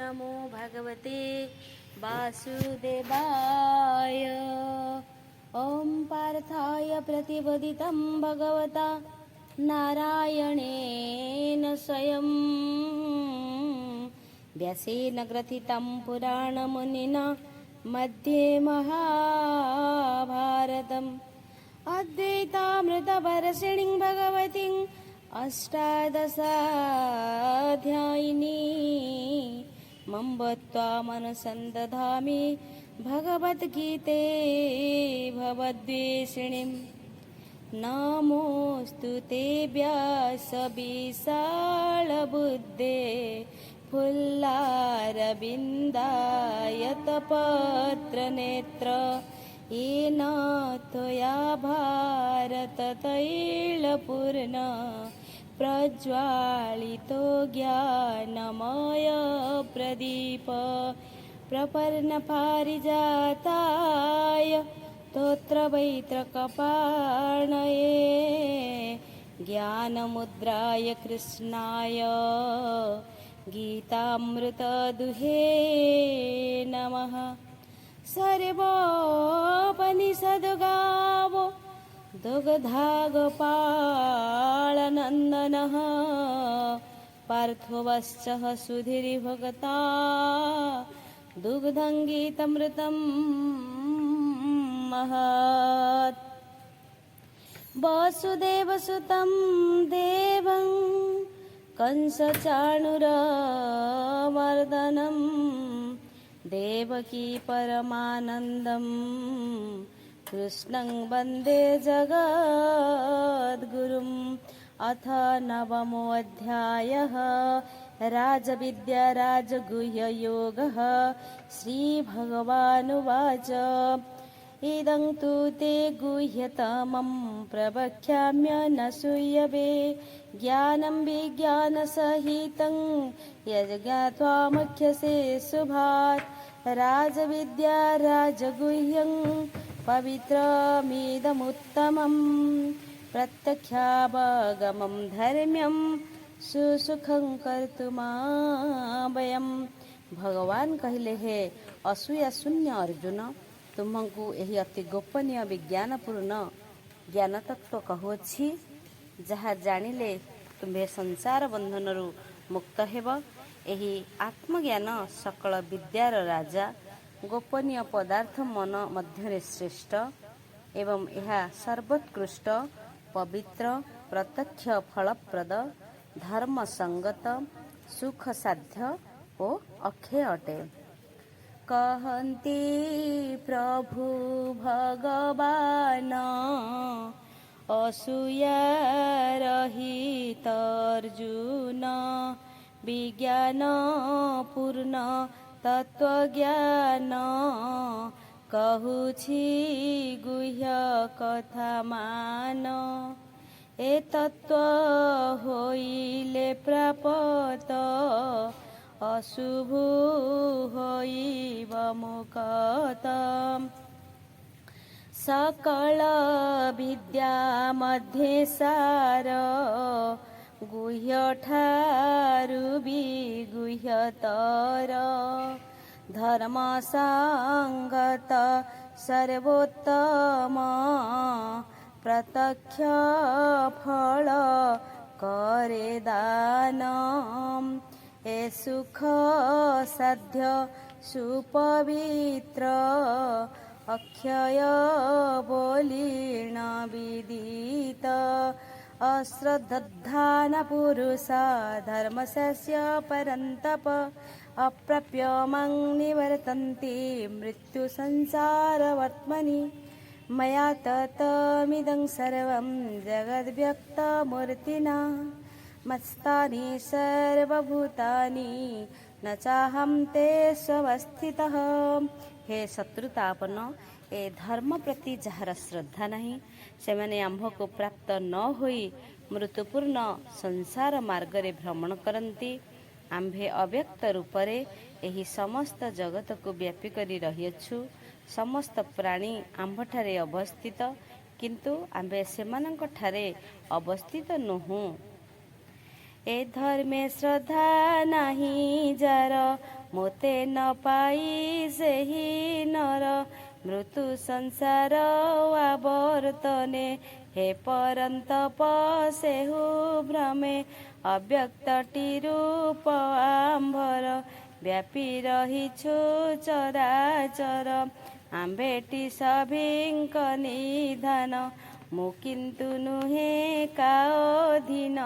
नमो भगवते वासुदेवाय। ॐ पार्थाय प्रतिपदितं भगवता नारायणेन स्वयं व्यासेन ग्रथितं पुराणमुनिना मध्ये महाभारतम् अद्वैतामृतवर्षिणीं भगवतीं अष्टादशाध्यायिनी मम्बत्वा मनसन्दधामि भगवद्गीते भवद्वेषिणीं। नमोऽस्तु ते व्यासविशालबुद्धे फुल्लारविन्दायतपत्रनेत्र येन त्वया भारततैलपूर्ण प्रज्वालितो ज्ञानमय प्रदीप प्रपन्नपारिजाताय स्तोत्रवैत्रकपाणये ज्ञानमुद्राय कृष्णाय गीतामृतदुहे नमः। सर्वोपनिषद्गावो दुग्धागोपालनन्दनः पार्थो वश्चः सुधीर्भगता दुग्धं गीतमृतं महत्। वसुदेवसुतं देवं कंसचाणूरमर्दनं देवकी परमानन्दं कृष्णं वन्दे जगद्गुरुम्। अथ नवमोऽध्यायः राजविद्या राजगुह्ययोगः। श्रीभगवानुवाच इदं तु ते गुह्यतमं प्रवक्ष्याम्यनसूयवे ज्ञानं विज्ञानसहितं यज्ञात्वा मुख्यसे शुभात्। राजविद्या राजगुह्यं पवित्रमिदमुत्तमं प्रत्यक्षावगमं धर्म्यं सुसुखं कर्तुमावयम्। भगवान कहले हे असूया शून्य अर्जुन, तुमको यही अति गोपनीय विज्ञानपूर्ण ज्ञान तत्व कहुअछि, जहा जानिले तुम्हें संसार बंधनरु मुक्त हेब। यही आत्मज्ञान सकल विद्यार राजा, गोपनीय पदार्थ मन मध्य श्रेष्ठ एवं यह सर्वोत्कृष्ट पवित्र प्रत्यक्ष फलप्रद धर्म संगत सुख साध्य ओ अक्षय अटे। कहन्ति प्रभु भगवान असूया रहित अर्जुन विज्ञान पूर्ण तत्वज्ञान कहुछि गुह्य कथा मान। ए तत्व होइले प्राप्त अशुभ होइब मुक्त। सकल विद्या मध्ये सार गुह्य ठारु विगुह्यतर। धर्म संगत सर्वोत्तम प्रत्यक्ष फल करे दान। ए सुख साध्य सुपवित्र अक्षय बोलीण विदित। अश्रद्धान पुरुषा धर्मस्य परन्तप अप्राप्य मां निवर्तन्ते मृत्यु संसारवर्त्मनि। मया ततमिदं सर्वं जगद्व्यक्तमूर्तिना मत्स्थानि सर्वभूतानि न चाहं ते स्वस्थितः। हे शत्रुतापन, ए धर्म प्रति जହାର श्रद्धा नहीं सेमाने आंभ को प्राप्त न होई मृत्युपूर्ण संसार मार्गरे भ्रमण करती। आंभे अव्यक्त रूपरे एही समस्त जगत को व्यापी करी रहियछु। समस्त प्राणी आंभठारे अवस्थित, किंतु आंभे सेमानंक ठारे अवस्थित नुहु। ए धर्मे श्रद्धा नहीं जार ମୋତେ ନ ପାଇ ସେହି ନର ମୃତ୍ୟୁ ସଂସାର ଆବର୍ତ୍ତନେ ହେ ପରନ୍ତପ ସେହୁ ଭ୍ରମେ ଅବ୍ୟକ୍ତଟି ରୂପ ଆମ୍ଭର ବ୍ୟାପି ରହିଛୁ ଚରାଚର ଆମ୍ଭେଟି ସଭିଙ୍କ ନିଧାନ ମୁଁ କିନ୍ତୁ ନୁହେଁ କାଅଧୀନ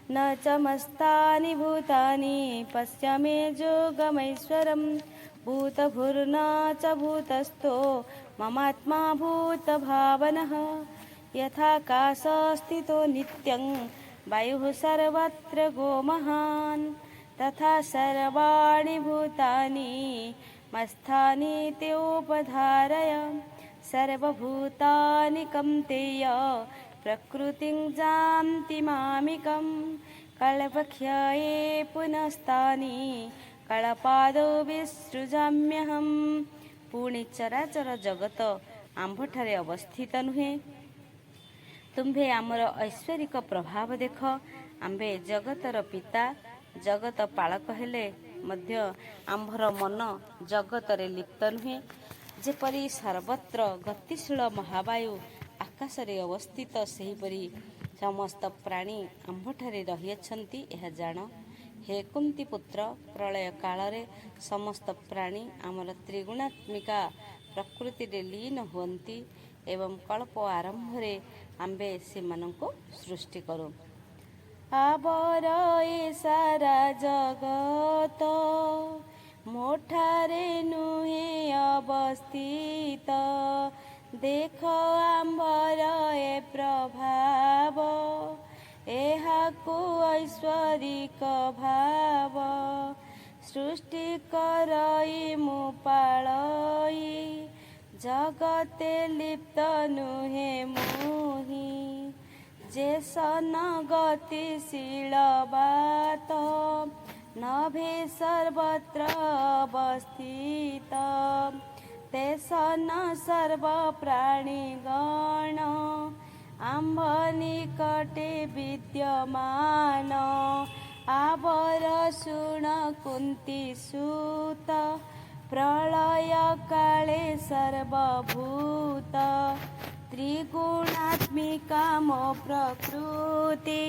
न च मस्तानि भूतानि पश्य मे जोगमैश्वरं भूतभुर्न च भूतस्थो ममात्मा भूतभावनः यथाकाशस्थितो नित्यं वायुः सर्वत्र गोमहान् तथा सर्वाणि भूतानि मत्स्थानि त्योपधारय सर्वभूतानि कौन्तेय प्रकृतिं जानति मामिकं कल्पक्षये पुनस्तानि कळपादौ विसृजाम्यहम्। ପୁଣି ଚରାଚର ଜଗତ ଆମ୍ଭଠାରେ ଅବସ୍ଥିତ ନୁହେଁ। ତୁମ୍ଭେ ଆମର ଐଶ୍ୱରିକ ପ୍ରଭାବ ଦେଖ। ଆମ୍ଭେ ଜଗତର ପିତା ଜଗତ ପାଳକ ହେଲେ ମଧ୍ୟ ଆମ୍ଭର ମନ ଜଗତରେ ଲିପ୍ତ ନୁହେଁ। ଯେପରି ସର୍ବତ୍ର ଗତିଶୀଳ ମହାବାୟୁ ଆକାଶରେ ଅବସ୍ଥିତ ସେହିପରି ସମସ୍ତ ପ୍ରାଣୀ ଆମ୍ଭଠାରେ ରହିଅଛନ୍ତି ଏହା ଜାଣ। ହେ କୁନ୍ତି ପୁତ୍ର ପ୍ରଳୟ କାଳରେ ସମସ୍ତ ପ୍ରାଣୀ ଆମର ତ୍ରିଗୁଣାତ୍ମିକା ପ୍ରକୃତିରେ ଲୀନ ହୁଅନ୍ତି ଏବଂ କଳ୍ପ ଆରମ୍ଭରେ ଆମ୍ଭେ ସେମାନଙ୍କୁ ସୃଷ୍ଟି କରୁ। ଆବର ଏ ସାରା ଜଗତ ମୋଠାରେ ନୁହେଁ ଅବସ୍ଥିତ ଦେଖ ଆମ୍ଭର ଏ ପ୍ରଭାବ ଏହାକୁ ଐଶ୍ୱରିକ ଭାବ ସୃଷ୍ଟି କରଇ ମୁଁ ପାଳଇ ଜଗତେ ଲିପ୍ତ ନୁହେଁ ମୁହିଁ ଯେ ସନ ଗତିଶୀଳ ବାତ ନଭେ ସର୍ବତ୍ର ଅବସ୍ଥିତ ତେସନ ସର୍ବ ପ୍ରାଣୀଗଣ ଆମ୍ଭ ନିକଟେ ବିଦ୍ୟମାନ ଆବର ଶୁଣ କୁନ୍ତି ସୁତ ପ୍ରଳୟ କାଳେ ସର୍ବଭୂତ ତ୍ରିଗୁଣାତ୍ମିକା ମୋ ପ୍ରକୃତି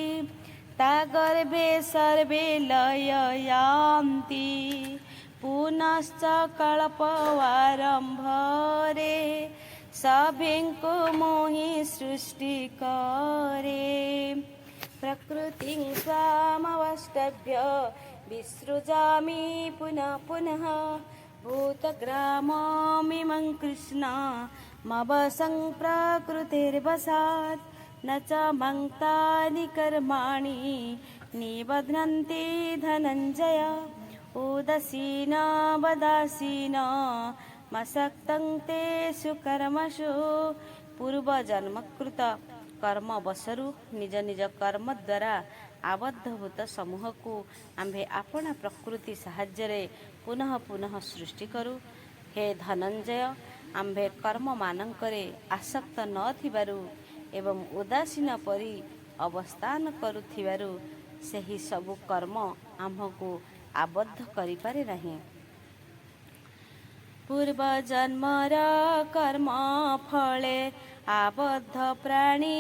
ତା ଗର୍ଭେ ସର୍ବେ ଲୟ ୟାନ୍ତି ପୁନଶ୍ଚ କଳ୍ପ ଆରମ୍ଭରେ ସଭିଙ୍କୁ ମୁଁ ହିଁ ସୃଷ୍ଟି କରେ ପ୍ରକୃତିଂ ସ୍ୱାମବଷ୍ଟଭ୍ୟ ବିସୃଜାମି ପୁନଃ ପୁନଃ ଭୂତଗ୍ରାମମିମଂ କୃଷ୍ଣ ମବସଂ ପ୍ରକୃତିର୍ବଶାତ୍ न च मङ्क्तानि कर्माणि निबध्नन्ति धनञ्जय उदासीन वदासीन मसक्तं तेषु कर्मसु ପୂର୍ବଜନ୍ମକୃତ କର୍ମ ବଶରୁ ନିଜ ନିଜ କର୍ମ ଦ୍ୱାରା ଆବଦ୍ଧଭୂତ ସମୂହକୁ ଆମ୍ଭେ ଆପଣା ପ୍ରକୃତି ସାହାଯ୍ୟରେ ପୁନଃ ପୁନଃ ସୃଷ୍ଟି କରୁ। ହେ ଧନଞ୍ଜୟ, ଆମ୍ଭେ କର୍ମମାନଙ୍କରେ ଆସକ୍ତ ନଥିବାରୁ ଏବଂ ଉଦାସୀନ ପରି ଅବସ୍ଥାନ କରୁଥିବାରୁ ସେହି ସବୁ କର୍ମ ଆମ୍ଭକୁ ଆବଦ୍ଧ କରିପାରେ ନାହିଁ। ପୂର୍ବଜନ୍ମର କର୍ମ ଫଳେ ଆବଦ୍ଧ ପ୍ରାଣୀ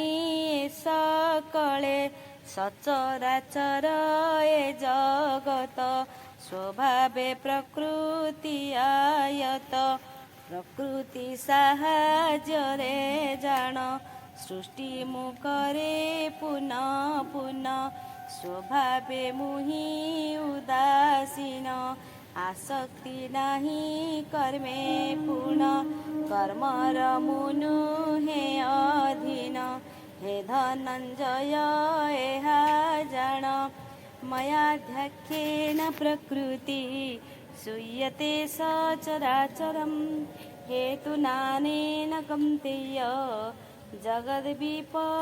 ସକଳେ ସଚରାଚର ଏ ଜଗତ ସ୍ୱଭାବେ ପ୍ରକୃତି ଆୟତ ପ୍ରକୃତି ସାହାଯ୍ୟରେ ଜାଣ ସୃଷ୍ଟି ମୁଁ କରେ ପୁନଃ ପୁନଃ ସ୍ୱଭାବେ ମୁଁ ହିଁ ଉଦାସୀନ ଆସକ୍ତି ନାହିଁ କର୍ମେ ପୁନଃ କର୍ମର ମୁଁ ନୁହେଁ ଅଧୀନ। ହେ ଧନଞ୍ଜୟ ଏହା ଜାଣ ମୟାଧ୍ୟକ୍ଷେନ ପ୍ରକୃତି ଶୂୟତେ ସଚରାଚରಂ ହେତୁ ନାନେନ କୌନ୍ତେୟ ଜଗଦ୍ବିପରିବର୍ତ୍ତତେ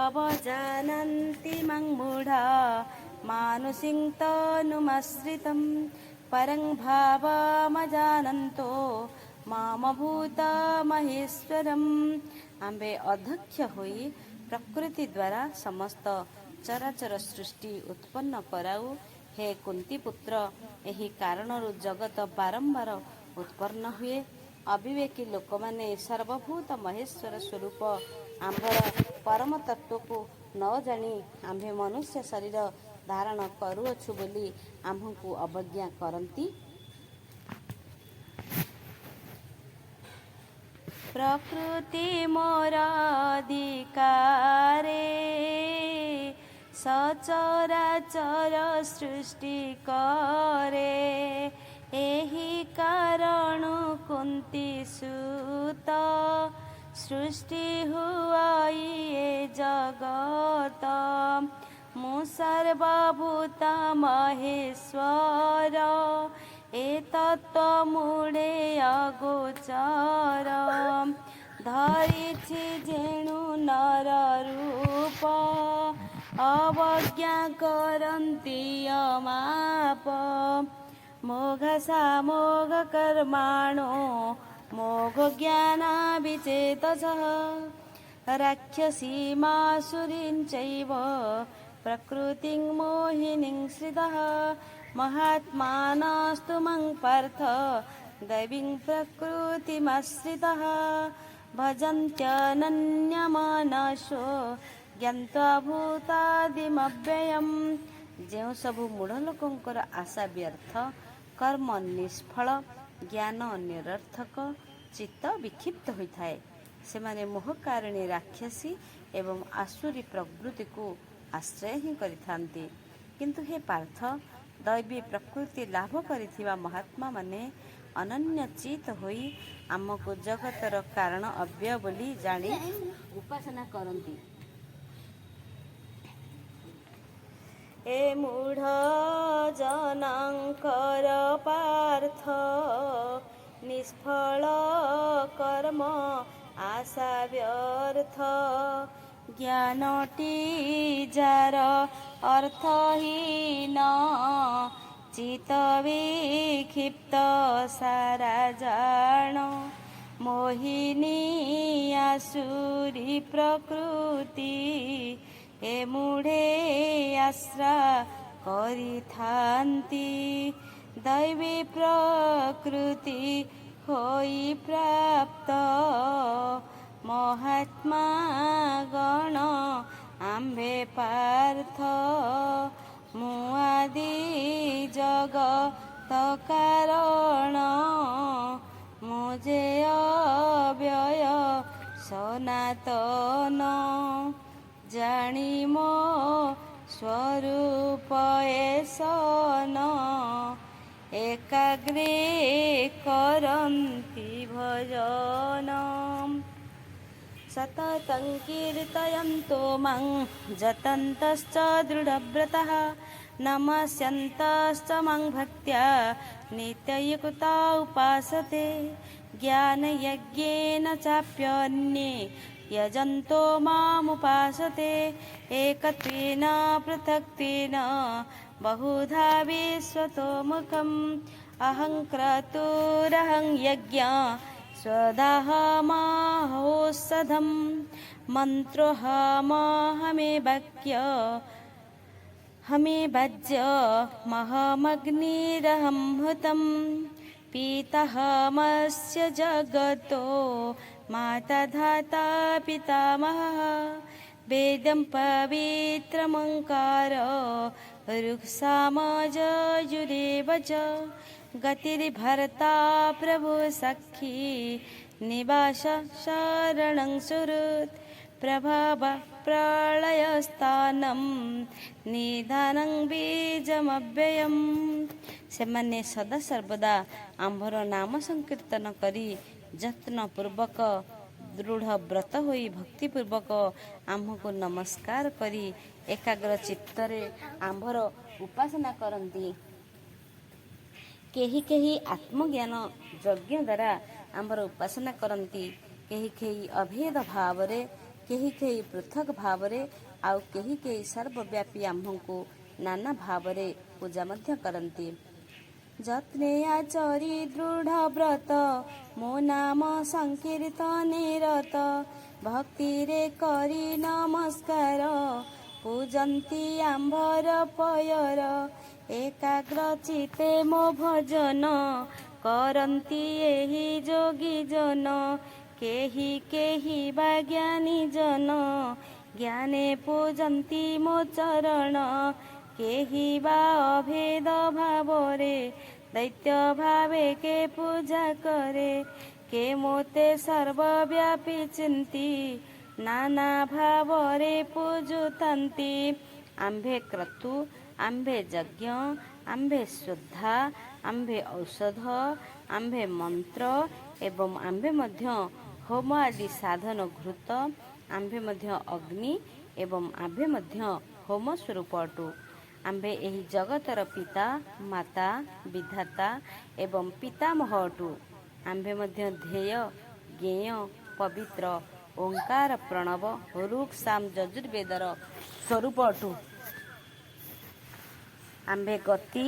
ଅବଜାନन्ति ମଂ ମୂଢ଼ା ମାନୁଷିଂ ତନୁମାଶ୍ରିतं ପରଂ ଭାବମଜାନନ୍तो ମାମଭୂତ ମହେଶ୍ୱରಂ। ଆମ୍ଭେ ଅଧ୍ୟକ୍ଷ ହୋଇ ପ୍ରକୃତି ଦ୍ୱାରା ସମସ୍ତ ଚରାଚର ସୃଷ୍ଟି ଉତ୍ପନ୍ନ କରାଉ। हे कुंती पुत्र, ଏହି କାରଣରୁ ଜଗତ ବାରମ୍ବାର ଉତ୍ପନ୍ନ ହୁଏ। ଅବିବେକୀ ଲୋକମାନେ ସର୍ବଭୂତ ମହେଶ୍ୱର ସ୍ୱରୂପ ଆମ୍ଭର ପରମ ତତ୍ତ୍ୱକୁ ନ ଜାଣି ଆମ୍ଭେ ମନୁଷ୍ୟ ଶରୀର ଧାରଣ କରୁଅଛୁ ବୋଲି ଆମ୍ଭକୁ ଅବଜ୍ଞା କରନ୍ତି। ପ୍ରକୃତି ମୋର ଅଧିକାରେ, ସଚରାଚର ସୃଷ୍ଟି କରେ। ଏହି କାରଣ କୁନ୍ତି ସୁତ, ସୃଷ୍ଟି ହୁଆଇ ଏ ଜଗତ। ମୁଁ ସର୍ବଭୂତ ମହେଶ୍ୱର, ଏ ତତ୍ତ୍ୱ ମୂଳେ ଅଗୋଚର। ଧରିଛି ଯେଣୁ ନର ରୂପ, ଅବଜ୍ଞା କରନ୍ତି ଅମାପ। ମୋଘ ସାମୋଘ କର୍ମାଣୋ, ମୋଘ ଜ୍ଞାନ ବିଚେତସଃ। ରାକ୍ଷସୀମାସୁରୀଂ ଚୈବ, ପ୍ରକୃତିଂ ମୋହିନୀଂ ଶ୍ରିତଃ। ମହାତ୍ମାନସ୍ତୁ ମଂ ପାର୍ଥ, ଦୈବୀଂ ପ୍ରକୃତିମାଶ୍ରିତଃ। ଭଜନ୍ତ୍ୟନନ୍ୟମନସୋ, ଜ୍ଞାତ୍ୱା ଭୂତାଦିମବ୍ୟୟମ୍। ଯେଉଁ ସବୁ ମୂଢ଼ ଲୋକଙ୍କର ଆଶା ବ୍ୟର୍ଥ, କର୍ମ ନିଷ୍ଫଳ, ଜ୍ଞାନ ନିରର୍ଥକ, ଚିତ୍ତ ବିକ୍ଷିପ୍ତ ହୋଇଥାଏ, ସେମାନେ ମୋହକାରିଣୀ ରାକ୍ଷସୀ ଏବଂ ଆସୁରୀ ପ୍ରବୃତ୍ତିକୁ ଆଶ୍ରୟ ହିଁ କରିଥାନ୍ତି। କିନ୍ତୁ ହେ ପାର୍ଥ, ଦୈବୀ ପ୍ରକୃତି ଲାଭ କରିଥିବା ମହାତ୍ମାମାନେ ଅନନ୍ୟଚିତ ହୋଇ ଆମକୁ ଜଗତର କାରଣ ଅବ୍ୟୟ ବୋଲି ଜାଣି ଉପାସନା କରନ୍ତି। ଏ ମୂଢ଼ ଜନଙ୍କର ପାର୍ଥ, ନିଷ୍ଫଳ କର୍ମ ଆଶା ବ୍ୟର୍ଥ। ଜ୍ଞାନଟି ଯାର ଅର୍ଥହୀନ, ଚିତ୍ତ ବିକ୍ଷିପ୍ତ ସାରା ଜାଣ। ମୋହିନୀ ଆସୁରୀ ପ୍ରକୃତି, ଏ ମୂଢ଼େ ଆଶ୍ରା କରିଥାନ୍ତି। ଦୈବୀ ପ୍ରକୃତି ହୋଇ ପ୍ରାପ୍ତ, ମହାତ୍ମା ଗଣ ଆମ୍ଭେ ପାର୍ଥ। ମୁଁ ଆଦି ଜଗତ କାରଣ, ମୁଁ ଯେ ଅବ୍ୟୟ ସନାତନ। ଜାଣି ମୋ ସ୍ୱରୂପ ଏସନ, ଏକାଗ୍ରେ କରନ୍ତି ଭଜନ। ସତतं କୀର୍ତ୍ତୟନ୍तो ମାଂ, ଯତନ୍ତଶ୍ଚ ଦୃଢ଼ବ୍ରତଃ। ନମସ୍ୟନ୍ତଶ୍ଚ ମାଂ ଭକ୍ତ୍ୟା, ନିତ୍ୟୟୁକ୍ତା ଉପାସତେ। ଜ୍ଞାନୟଜ୍ଞେନ ଚାପ୍ୟନ୍ये, यजन्तो मामुपासते। एकत्वेन पृथक्त्वेन, बहुधा विश्वतोमुखम्। अहं क्रतुरहं यज्ञ, स्वधाहमहोषधम्। मन्त्रोऽहमहमेवाक्य, हमेवाज्यमहमग्निरहं हुतम्। पिताहमस्य जगतो, माता धाता पितामहः। वेदं पवित्रमङ्कार, ऋक्सामयजुरेव च। गतिर्भर्ता प्रभु सखी, निवास शरणं सुहृत्। प्रभाव प्रलयस्थानं, निधानं बीजमव्ययम्। ସେମାନେ ସଦାସର୍ବଦା ଆମ୍ଭର ନାମ ସଂକୀର୍ତ୍ତନ କରି ଯତ୍ନପୂର୍ବକ ଦୃଢ଼ ବ୍ରତ ହୋଇ ଭକ୍ତିପୂର୍ବକ ଆମ୍ଭକୁ ନମସ୍କାର କରି ଏକାଗ୍ର ଚିତ୍ତରେ ଆମ୍ଭର ଉପାସନା କରନ୍ତି। କେହି କେହି ଆତ୍ମଜ୍ଞାନ ଯଜ୍ଞ ଦ୍ୱାରା ଆମ୍ଭର ଉପାସନା କରନ୍ତି, କେହି କେହି ଅଭେଦ ଭାବରେ, କେହି କେହି ପୃଥକ ଭାବରେ, ଆଉ କେହି କେହି ସର୍ବବ୍ୟାପୀ ଆମ୍ଭଙ୍କୁ ନାନା ଭାବରେ ପୂଜା ମଧ୍ୟ କରନ୍ତି। ଯତ୍ନେ ଆଚରି ଦୃଢ଼ ବ୍ରତ, ମୋ ନାମ ସଂକୀର୍ତ୍ତନେ ରତ। ଭକ୍ତିରେ କରି ନମସ୍କାର, ପୂଜନ୍ତି ଆମ୍ଭର ପୟର। एकाग्र चिते मो भजन करन्ति एहि जोगी जन केहि केहि बा ज्ञानी जन ज्ञाने पूजन्ति मो चरण केहि बा अभेद भावरे दैत्य भावे के पूजा करे के मोते सर्वव्यापी चिन्ति नाना भावरे पूजुतान्ति आम्भे क्रतु आम्भे यज्ञ आम्भे श्रद्धा आम्भे औषध आम्भे मंत्र एवं आम्भे मध्य होम आदि साधन घृत आम्भे मध्य अग्नि एवं आम्भे मध्य होम स्वरूप अटु आम्भे एहि जगतर पिता माता विधाता एवं पितामह अटु आम्भे मध्य ध्येय ज्ञेय पवित्र ओंकार प्रणव ऋक् साम यजुर्वेदर स्वरूप अटु आम्भे गति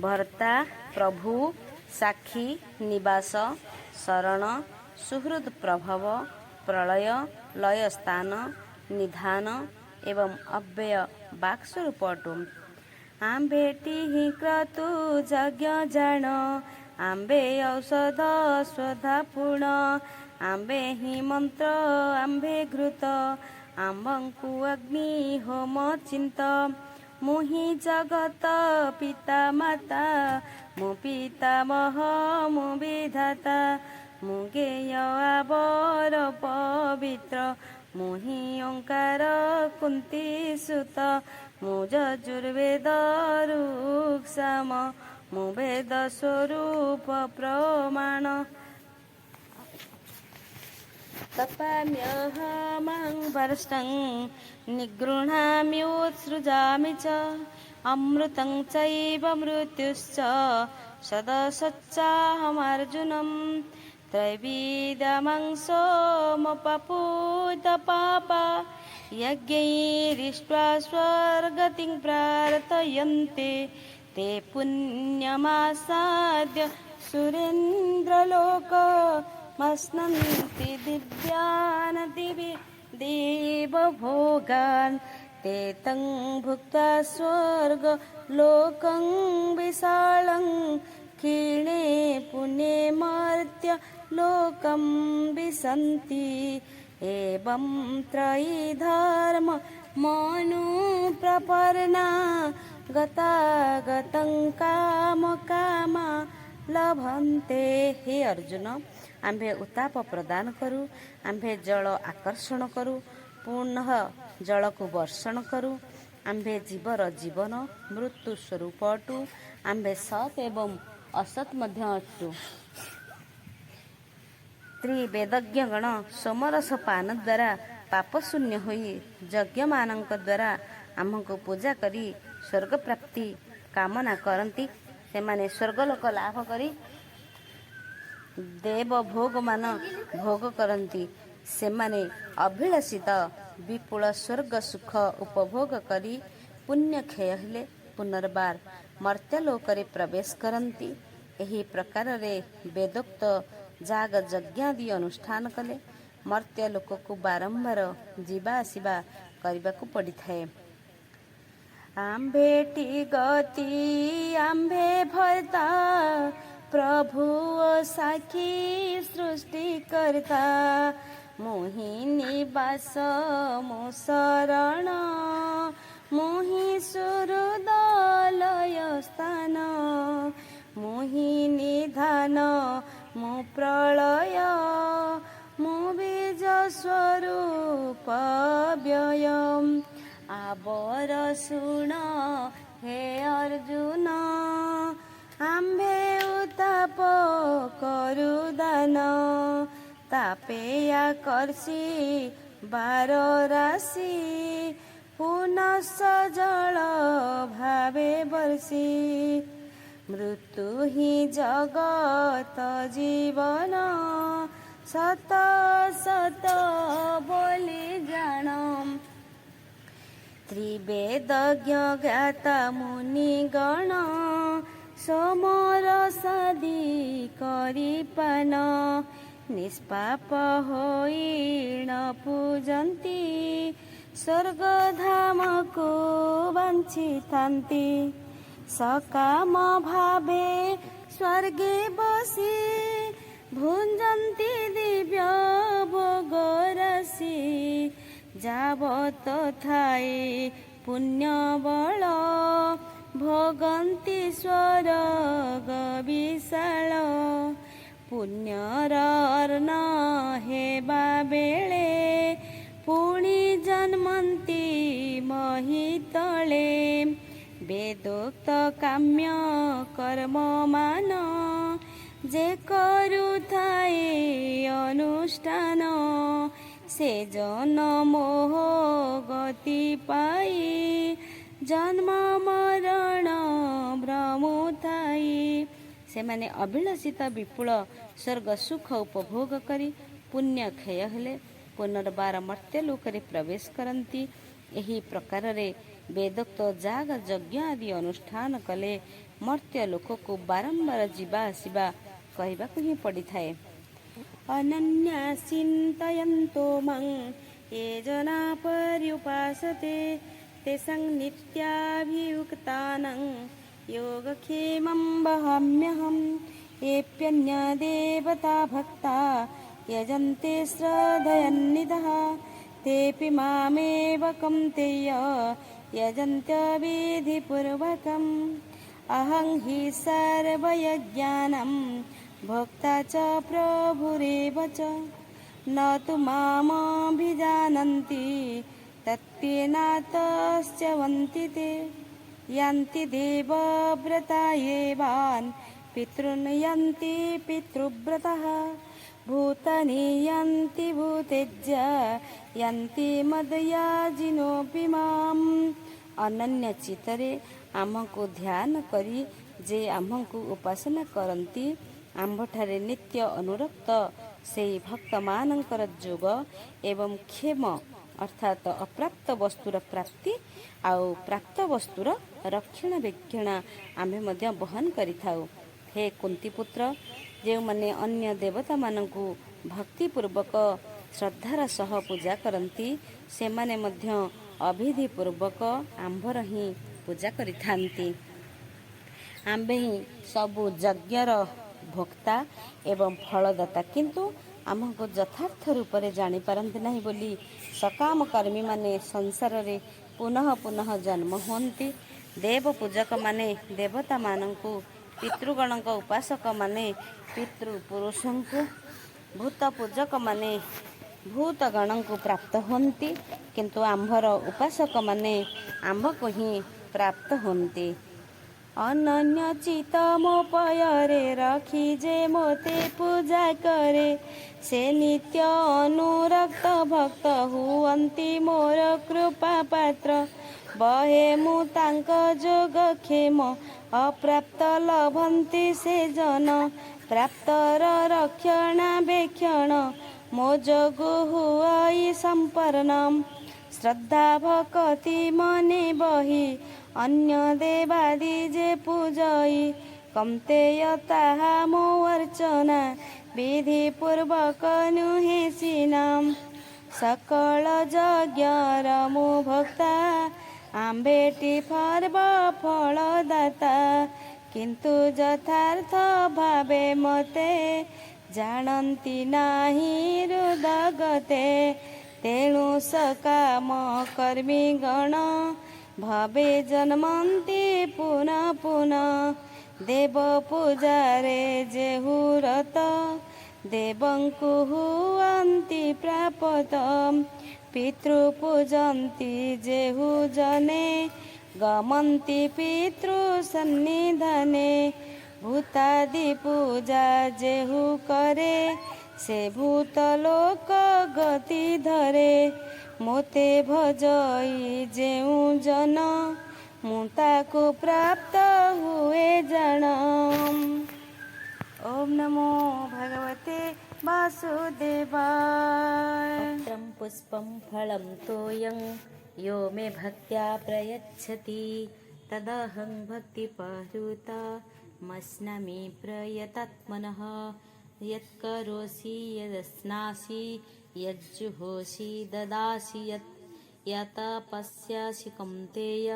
भर्ता प्रभु साक्षी निवास शरण सुहृद प्रभव प्रलय लय स्थान निधान एवं अव्यय वाक् स्वरूप अटु आम्भे टिहि क्रतु यज्ञ जान आम्भे औषध श्रद्धा पूर्ण आम्भे हि मंत्र आम्भे घृत आम्भंकु अग्नि होम चिंत मुहि जगत पिता माता मु पितामह मु विधाता मु गेय आवर पवित्र मुहि ओंकार कुंती सुत मु यजुर्वेद ऋक् साम मु वेद स्वरूप प्रमाण तपाम्यहमं वर्ष्टं निगृह्णाम्युत्सृजामि च अमृतं चैव मृत्युश्च सदसच्चाहमर्जुनं त्रैविधमं सोमपपूतपापा यज्ञैरिष्ट्वा स्वर्गतिं प्रार्थयन्ते ते पुण्यमासाद्य सुरेन्द्रलोक मस्नन्ति दिव्यान् देवभोगान् ते तं भुक्त्वा स्वर्गलोकं विशालं क्षीणे पुण्ये मर्त्य लोकं विशन्ति एवं त्रयी धर्म मनुप्रपन्ना गतागतं काम कामा लभन्ते। हे अर्जुन आम्भे उत्ताप प्रदान करू आम्भे जल आकर्षण करू पुनः जल को वर्षण करू आम्भे जीवर जीवन मृत्यु स्वरूप अटू आम्भे सत एवं असत मध्य अटू त्रिवेदज्ञ गण सोमरस पान द्वारा पाप शून्य होई यज्ञ मानक द्वारा आमको पूजा करी स्वर्ग प्राप्ति कामना करती से माने स्वर्गलोक लाभ करी देव भोग मान भोग करती से माने अभिलाषित विपुल स्वर्ग सुख उपभोग करी पुण्य क्षय हेले पुनर्बार मर्त्यलोक प्रवेश करती एही प्रकार रे वेदोक्त जाग यज्ञादि अनुष्ठान कले मर्त्यलोक को बारंबार जीवा आसिबा करने को पड़ी थाए। आम्भेटी गति आम्भे भरता प्रभु साखी सृष्टि करता मोहि निवास मो शरण मोहि सुहृदलय स्थान मोहि निधान मो प्रलय मो बीज स्वरूप व्ययम् आबर शुण हे अर्जुन आम्भे उताप करु दान तापे आकर्षि बार राशि पुनः जल भावे वर्षि मृत्यु ही जगत जीवन सत सत बोली जानम त्रिवेदज्ञ ज्ञाता मुनिगण सोमरसादि करिपान निष्पाप होई न पूजन्ति स्वर्गधाम को वांछितान्ति सकाम भावे स्वर्गे बसी भुञ्जन्ति दिव्य भोगराशि ଯାବତ ଥାଏ ପୁଣ୍ୟ ବଳ ଭୋଗନ୍ତି ସ୍ୱର୍ଗ ବିଶାଳ ପୁଣ୍ୟର ଅର୍ଣ୍ଣ ହେବା ବେଳେ ପୁଣି ଜନ୍ମନ୍ତି ମହିତଳେ ବେଦୋକ୍ତ କାମ୍ୟ କର୍ମମାନ ଯେ କରୁଥାଏ ଅନୁଷ୍ଠାନ ସେ ଜନମୋହ ଗତି ପାଇ ଜନ୍ମ ମରଣ ଭ୍ରମୁଥାଇ ସେମାନେ ଅଭିଳାଷିତ ବିପୁଳ ସ୍ୱର୍ଗ ସୁଖ ଉପଭୋଗ କରି ପୁଣ୍ୟ କ୍ଷୟ ହେଲେ ପୁନର୍ବାର ମର୍ତ୍ତ୍ୟ ଲୋକରେ ପ୍ରବେଶ କରନ୍ତି। ଏହି ପ୍ରକାରରେ ବେଦୋକ୍ତ ଯାଗ ଯଜ୍ଞ ଆଦି ଅନୁଷ୍ଠାନ କଲେ ମର୍ତ୍ତ୍ୟ ଲୋକକୁ ବାରମ୍ବାର ଯିବା ଆସିବା କରିବାକୁ ହିଁ ପଡ଼ିଥାଏ। ଅନନ୍ୟା ଚିନ୍ତୟନ୍ତୋ ମଂ ୟେ ଜନା पर्युपासते ତେଷାଂ ନିତ୍ୟାଭିୟୁକ୍ତାନାଂ योगक्षेमं वहाम्यहम् येऽप्यन्या देवता भक्ता यजन्ते श्रद्धयान्वितः तेऽपि मामेव कौन्तेय यजन्त्यविधिपूर्वकम् अहं हि सर्वयज्ञानां भोक्ता च प्रभुरेव च न तु मामभिजानन्ति तत्तेनातश्च्यवन्ति ते यान्ति देवव्रता येवान् पितॄन् यान्ति पितृव्रतः भूतानि यान्ति भूतेज्य यान्ति मदयाजिनोऽपि माम्। ଅନନ୍ୟ ଚିତ୍ତରେ ଆମକୁ ଧ୍ୟାନ କରି ଯେ ଆମକୁ ଉପାସନା କରନ୍ତି ଆମ୍ଭଠାରେ ନିତ୍ୟ ଅନୁରକ୍ତ ସେହି ଭକ୍ତମାନଙ୍କର ଯୋଗ ଏବଂ କ୍ଷେମ ଅର୍ଥାତ ଅପ୍ରାପ୍ତ ବସ୍ତୁର ପ୍ରାପ୍ତି ଆଉ ପ୍ରାପ୍ତ ବସ୍ତୁର ରକ୍ଷଣାବେକ୍ଷଣ ଆମ୍ଭେ ମଧ୍ୟ ବହନ କରିଥାଉ। ହେ କୁନ୍ତିପୁତ୍ର, ଯେଉଁମାନେ ଅନ୍ୟ ଦେବତାମାନଙ୍କୁ ଭକ୍ତିପୂର୍ବକ ଶ୍ରଦ୍ଧାର ସହ ପୂଜା କରନ୍ତି ସେମାନେ ମଧ୍ୟ ଅବିଧିପୂର୍ବକ ଆମ୍ଭର ହିଁ ପୂଜା କରିଥାନ୍ତି। ଆମ୍ଭେ ହିଁ ସବୁ ଯଜ୍ଞର ଭୋକ୍ତା ଏବଂ ଫଳଦାତା, କିନ୍ତୁ ଆମକୁ ଯଥାର୍ଥ ରୂପରେ ଜାଣିପାରନ୍ତି ନାହିଁ ବୋଲି ସକାମ କର୍ମୀମାନେ ସଂସାରରେ ପୁନଃ ପୁନଃ ଜନ୍ମ ହୁଅନ୍ତି। ଦେବ ପୂଜକମାନେ ଦେବତାମାନଙ୍କୁ, ପିତୃଗଣଙ୍କ ଉପାସକମାନେ ପିତୃପୁରୁଷଙ୍କୁ, ଭୂତ ପୂଜକମାନେ ଭୂତଗଣଙ୍କୁ ପ୍ରାପ୍ତ ହୁଅନ୍ତି, କିନ୍ତୁ ଆମ୍ଭର ଉପାସକମାନେ ଆମ୍ଭକୁ ହିଁ ପ୍ରାପ୍ତ ହୁଅନ୍ତି। ଅନନ୍ୟ ଚିତ୍ତ ମୋ ପୟରେ ରଖି ଯେ ମୋତେ ପୂଜା କରେ ସେ ନିତ୍ୟ ଅନୁରକ୍ତ ଭକ୍ତ ହୁଅନ୍ତି ମୋର କୃପା ପାତ୍ର। ବହେ ମୁଁ ତାଙ୍କ ଯୋଗକ୍ଷେମ ଅପ୍ରାପ୍ତ ଲଭନ୍ତି ସେ ଜନ ପ୍ରାପ୍ତର ରକ୍ଷଣାବେକ୍ଷଣ ମୋ ଯୋଗୁ ହୁଅଇ ସମ୍ପନ୍ନ। ଶ୍ରଦ୍ଧା ଭକତି ମନେ ବହି ଅନ୍ୟ ଦେବାଦି ଯେ ପୂଜଇ କୌନ୍ତେୟ ତାହା ମୋ ଅର୍ଚ୍ଚନା ବିଧିପୂର୍ବକ ନୁହେଁ ସିନା। ସକଳ ଯଜ୍ଞର ମୁଁ ଭକ୍ତା ଆମ୍ଭେଟି ପର୍ବ ଫଳଦାତା, କିନ୍ତୁ ଯଥାର୍ଥ ଭାବେ ମୋତେ ଜାଣନ୍ତି ନାହିଁ ହୃଦଗତେ। ତେଣୁ ସକାମ କର୍ମୀ ଗଣ ଭାବେ ଜନ୍ମନ୍ତି ପୁନଃ ପୁନଃ। ଦେବ ପୂଜାରେ ଯେହୁ ରତ ଦେବଙ୍କୁ ହୁଅନ୍ତି ପ୍ରାପତ। ପିତୃ ପୂଜନ୍ତି ଯେହୁ ଜନେ ଗମନ୍ତି ପିତୃ ସନ୍ନିଧାନେ। ଭୂତାଦି ପୂଜା ଯେହୁ କରେ ସେ ଭୂତ ଲୋକ ଗତି ଧରେ। ମୋତେ ଭଜଇ ଯେଉଁ ଜନ ମୁଁ ତାକୁ ପ୍ରାପ୍ତ ହୁଏ ଜାଣ। ଓಂ ନମୋ ଭଗବତେ वासुदेवाय। पत्रं पुष्पं फलं तोयं यो मे भक्त्या प्रयच्छति तदहं भक्तिपहृता मस्नामि प्रयतात्मनः। यत्करोषि यदश्नासि यज्जुहोषि ददासि यत् पश्यासि कौन्तेय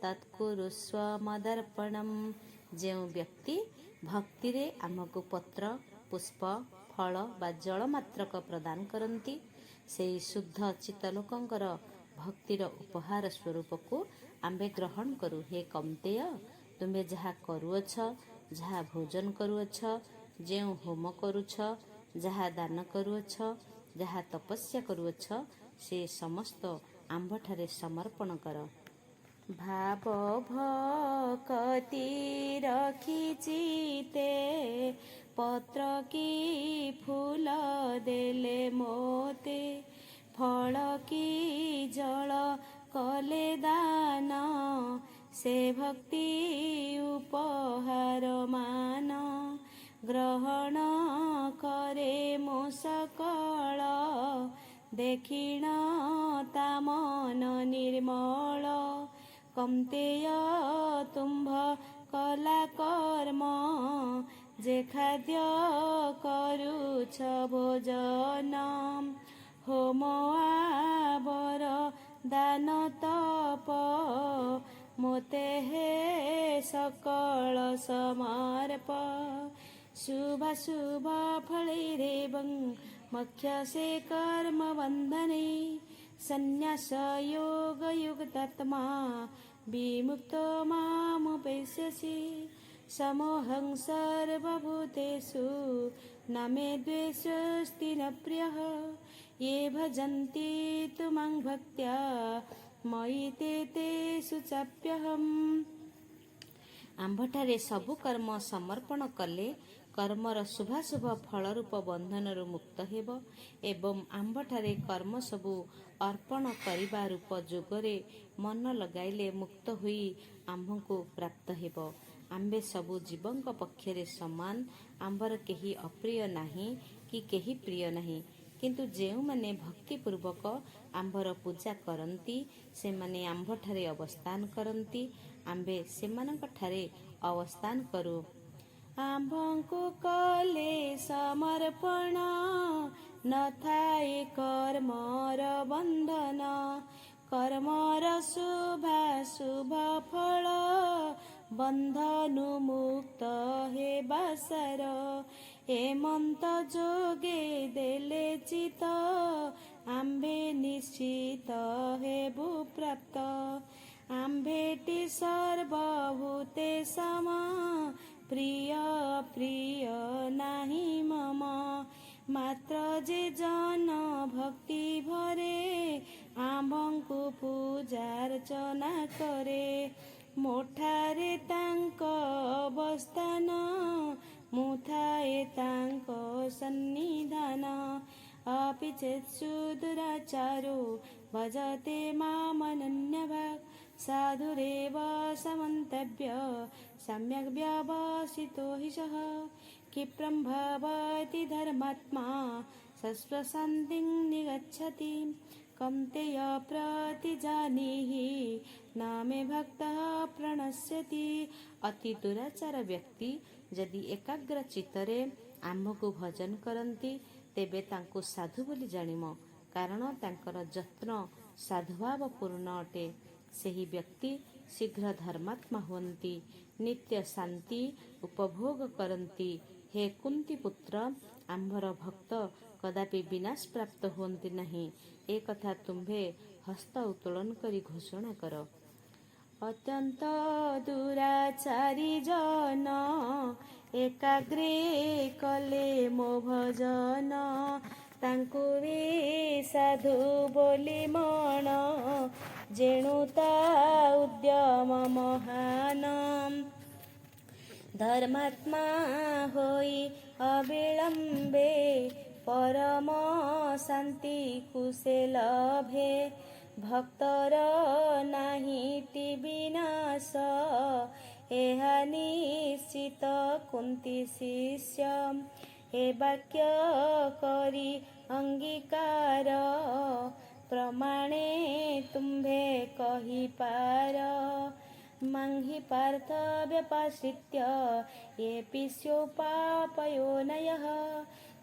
ତତ୍କୁରୁସ୍ୱ ମଦର୍ପଣମ୍। ଯେଉଁ ବ୍ୟକ୍ତି ଭକ୍ତିରେ ଆମକୁ ପତ୍ର, ପୁଷ୍ପ, ଫଳ ବା ଜଳ ମାତ୍ରକ ପ୍ରଦାନ କରନ୍ତି, ସେହି ଶୁଦ୍ଧ ଚିତ୍ତଲୋକଙ୍କର ଭକ୍ତିର ଉପହାର ସ୍ୱରୂପକୁ ଆମ୍ଭେ ଗ୍ରହଣ କରୁ। ହେ କୌନ୍ତେୟ, ତୁମେ ଯାହା କରୁଅଛ, ଯାହା ଭୋଜନ କରୁଅଛ, ଯେଉଁ ହୋମ କରୁଛ, ଯାହା ଦାନ କରୁଅଛ, ଯାହା ତପସ୍ୟା କରୁଅଛ, ସେ ସମସ୍ତ ଆମ୍ଭଠାରେ ସମର୍ପଣ କର। ଭାବ ଭକତି ରଖିଚିତେ ପତ୍ର କି ଫୁଲ ଦେଲେ ମୋତେ, ଫଳ କି ଜଳ କଲେ ଦାନ, ସେ ଭକ୍ତି ଉପହାର ମାନ। ଗ୍ରହଣ କରେ ମୋ ସକଳ, ଦେଖିଣ ତା ମନ ନିର୍ମଳ। କୌନ୍ତେୟ ତୁମ୍ଭ କଲା କର୍ମ, ଯେ ଖାଦ୍ୟ କରୁଛ ଭୋଜନ। ହୋମ ଆବର ଦାନ ତପ, ମୋତେ ହେ ସକଳ ସମର୍ପ। शुभाशुभ फलैरेवं मोक्षसे कर्म बन्धने, संन्यास योग युक्तात्मा विमुक्तो मामुपैष्यसि। समोऽहं सर्वभूतेषु न मे द्वेषोऽस्ति न प्रियः, ये भजन्ति तु मां भक्त्या मयि ते तेषु चाप्यहम्। ଆମ୍ଭଠାରେ ସବୁ କର୍ମ ସମର୍ପଣ କଲେ କର୍ମର ଶୁଭାଶୁଭ ଫଳ ରୂପ ବନ୍ଧନରୁ ମୁକ୍ତ ହେବ ଏବଂ ଆମ୍ଭଠାରେ କର୍ମ ସବୁ ଅର୍ପଣ କରିବା ରୂପ ଯୋଗରେ ମନ ଲଗାଇଲେ ମୁକ୍ତ ହୋଇ ଆମ୍ଭଙ୍କୁ ପ୍ରାପ୍ତ ହେବ। ଆମ୍ଭେ ସବୁ ଜୀବଙ୍କ ପକ୍ଷରେ ସମାନ, ଆମ୍ଭର କେହି ଅପ୍ରିୟ ନାହିଁ କି କେହି ପ୍ରିୟ ନାହିଁ। କିନ୍ତୁ ଯେଉଁମାନେ ଭକ୍ତିପୂର୍ବକ ଆମ୍ଭର ପୂଜା କରନ୍ତି, ସେମାନେ ଆମ୍ଭଠାରେ ଅବସ୍ଥାନ କରନ୍ତି, ଆମ୍ଭେ ସେମାନଙ୍କଠାରେ ଅବସ୍ଥାନ କରୁ। ଆମ୍ଭଙ୍କୁ କଲେ ସମର୍ପଣ, ନଥାଏ କର୍ମର ବନ୍ଧନ। କର୍ମର ଶୁଭାଶୁଭ ଫଳ, ବନ୍ଧନୁ ମୁକ୍ତ ହେବା ସାର। ହେମନ୍ତ ଯୋଗେ ଦେଲେ ଚିତ, ଆମ୍ଭେ ନିଶ୍ଚିତ ହେବୁ ପ୍ରାପ୍ତ। ଆମ୍ଭେଟି ସର୍ବଭୂତେ ସମ, ପ୍ରିୟ ପ୍ରିୟ ନାହିଁ ମମ। ମାତ୍ର ଯେ ଜନ ଭକ୍ତି ଭରେ, ଆମ୍ଭଙ୍କୁ ପୂଜାର୍ଚ୍ଚନା କରେ। ମୋଠାରେ ତାଙ୍କ ଅବସ୍ଥାନ, ମୁଁ ଥାଏ ତାଙ୍କ ସନ୍ନିଧାନ। अपि चेत्सु दुराचारो भजते मामनन्यभाक्, साधुरेव समन्तव्य सम्यक् व्यवसितो हि सः। क्षिप्रं भवति धर्मात्मा, शश्वशान्तिं निगच्छति। कौन्तेय प्रतिजानीहि, न मे भक्तः प्रणश्यति। ଅତି ଦୁରାଚାର ବ୍ୟକ୍ତି ଯଦି ଏକାଗ୍ର ଚିତ୍ତରେ ଆମ୍ଭକୁ ଭଜନ କରନ୍ତି, ତେବେ ତାଙ୍କୁ ସାଧୁ ବୋଲି ଜାଣିମ, କାରଣ ତାଙ୍କର ଯତ୍ନ ସାଧୁଭାବପୂର୍ଣ୍ଣ ଅଟେ। ସେହି ବ୍ୟକ୍ତି ଶୀଘ୍ର ଧର୍ମାତ୍ମା ହୁଅନ୍ତି, ନିତ୍ୟ ଶାନ୍ତି ଉପଭୋଗ କରନ୍ତି। ହେ କୁନ୍ତୀ ପୁତ୍ର, ଆମ୍ଭର ଭକ୍ତ କଦାପି ବିନାଶ ପ୍ରାପ୍ତ ହୁଅନ୍ତି ନାହିଁ, ଏ କଥା ତୁମ୍ଭେ ହସ୍ତ ଉତ୍ତୋଳନ କରି ଘୋଷଣା କର। ଅତ୍ୟନ୍ତ ଦୁରାଚାରୀ ଜନ, ଏକାଗ୍ରେ କଲେ ମୋ ଭଜନ। ତାଙ୍କୁ ବି ସାଧୁ ବୋଲି ମଣ, ଯେଣୁ ତା ଉଦ୍ୟମ ମହାନ। ଧର୍ମାତ୍ମା ହୋଇ ଅବିଳମ୍ବେ, ପରମ ଶାନ୍ତିକୁ ସେ ଲଭେ। ଭକ୍ତର ନାହିଁଟି ବିନାଶ, ଏହା ନିଶ୍ଚିତ କୁନ୍ତୀ ଶିଷ୍ୟ। ଏ ବାକ୍ୟ କରି ଅଙ୍ଗୀକାର, ପ୍ରମାଣେ ତୁମ୍ଭେ କହିପାର। ମାଂହି ପାର୍ଥ ବ୍ୟପାଶ୍ରିତ୍ୟ ये पिस्योपापयोनयः,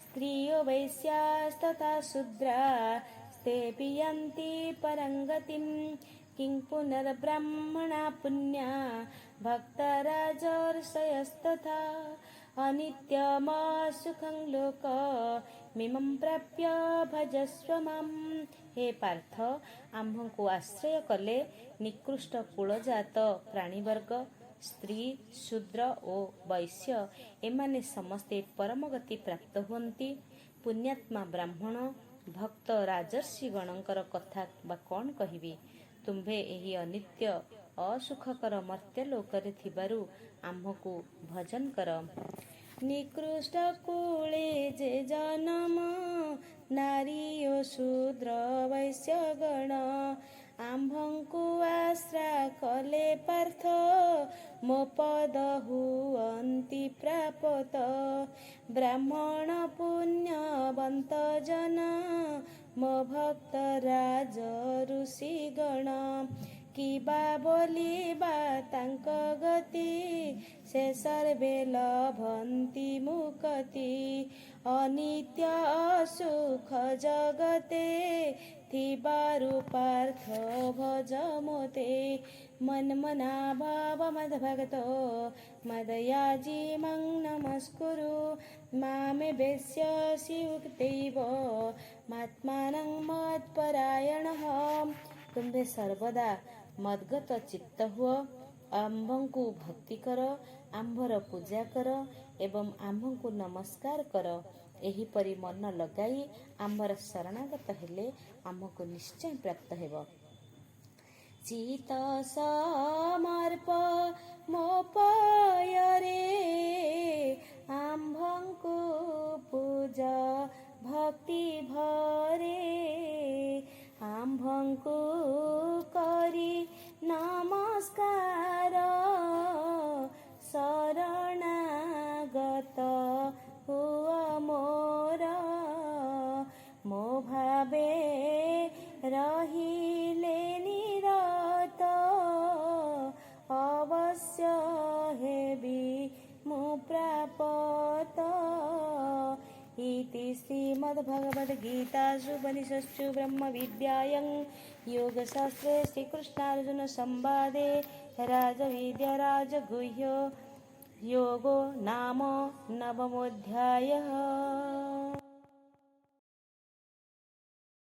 स्त्रियो वैश्यास्तथा शूद्रा ते पियन्ति परं गतिं। किं पुनर्ब्रह्मणा पुण्या भक्तराजर्षयस्तथा अनित्यमसुखं लोकमिमं प्राप्य भजस्व माम्। हे पार्थ, आम्भଙ୍କୁ ଆଶ୍ରୟ କଲେ ନିକୃଷ୍ଟ କୁଳଜାତ ପ୍ରାଣୀବର୍ଗ, ସ୍ତ୍ରୀ, ଶୂଦ୍ର ଓ ବୈଶ୍ୟ ଏମାନେ ସମସ୍ତେ ପରମଗତି ପ୍ରାପ୍ତ ହୁଅନ୍ତି। ପୁଣ୍ୟାତ୍ମା ବ୍ରାହ୍ମଣ, ଭକ୍ତ ରାଜର୍ଷିଗଣଙ୍କର କଥା ବା କ'ଣ କହିବି? ତୁମ୍ଭେ ଏହି ଅନିତ୍ୟ ଅସୁଖକର ମର୍ତ୍ତ୍ୟଲୋକରେ ଥିବାରୁ ଆମ୍ଭକୁ ଭଜନ କର। ନିକୃଷ୍ଟ କୁଳେ ଯେ ଜନମ ନାରୀ ଓ ଶୂଦ୍ର ବୈଶ୍ୟଗଣ ଆମ୍ଭଙ୍କୁ ଆଶ୍ରା କଲେ ପାର୍ଥ ମୋ ପଦ ହୁଅନ୍ତି ପ୍ରାପତ। ବ୍ରାହ୍ମଣ ପୁଣ୍ୟବନ୍ତ ଜନ ମୋ ଭକ୍ତ ରାଜ ଋଷିଗଣ କିବା ବୋଲିବା ତାଙ୍କ ଗତି ସେ ସର୍ବେ ଲଭନ୍ତି ମୁକତି। ଅନିତ୍ୟ ଅସୁଖ ଜଗତେ ଥିବାରୁ ପାର୍ଥ ଭଜ ମୋତେ। ମନ୍ମନା ଭାବ ମଦ ଭଗତ ମଦୟାଜି ମଂ ନମସ୍କୁରୁ ମାମେ ବେଶ୍ୟସି ଉକ୍ତୈବ ମାତ୍ମାନଂ ମତ୍ପରାୟଣଃ। ତୁମ୍ଭେ ସର୍ବଦା ମଦ୍ଗତ ଚିତ୍ତ ହୁଅ, ଆମ୍ଭଙ୍କୁ ଭକ୍ତି କର, ଆମ୍ଭର ପୂଜା କର ଏବଂ ଆମ୍ଭଙ୍କୁ ନମସ୍କାର କର। ଏହିପରି ମନ ଲଗାଇ ଆମ୍ଭର ଶରଣାଗତ ହେଲେ ଆମ୍ଭକୁ ନିଶ୍ଚୟ ପ୍ରାପ୍ତ ହେବ। ଚିତ ସମର୍ପ ମୋ ପୟରେ ଆମ୍ଭଙ୍କୁ ପୂଜ ଭକ୍ତି ଭରେ। ଆମ୍ଭଙ୍କୁ କରି ନମସ୍କାର ଶରଣାଗତ ହୁଅ ମୋର। ମୋ ଭାବେ ରହିଲେ ନିରତ ଅବଶ୍ୟ ହେବି ମୁଁ ପ୍ରାପତ। इति श्रीमद्भगवद्गीतासु उपनिषत्सु ब्रह्मविद्यायां योगशास्त्रे श्रीकृष्णार्जुनसंवादे राजविद्याराजगुह्यो योगो नाम नवमोऽध्यायः।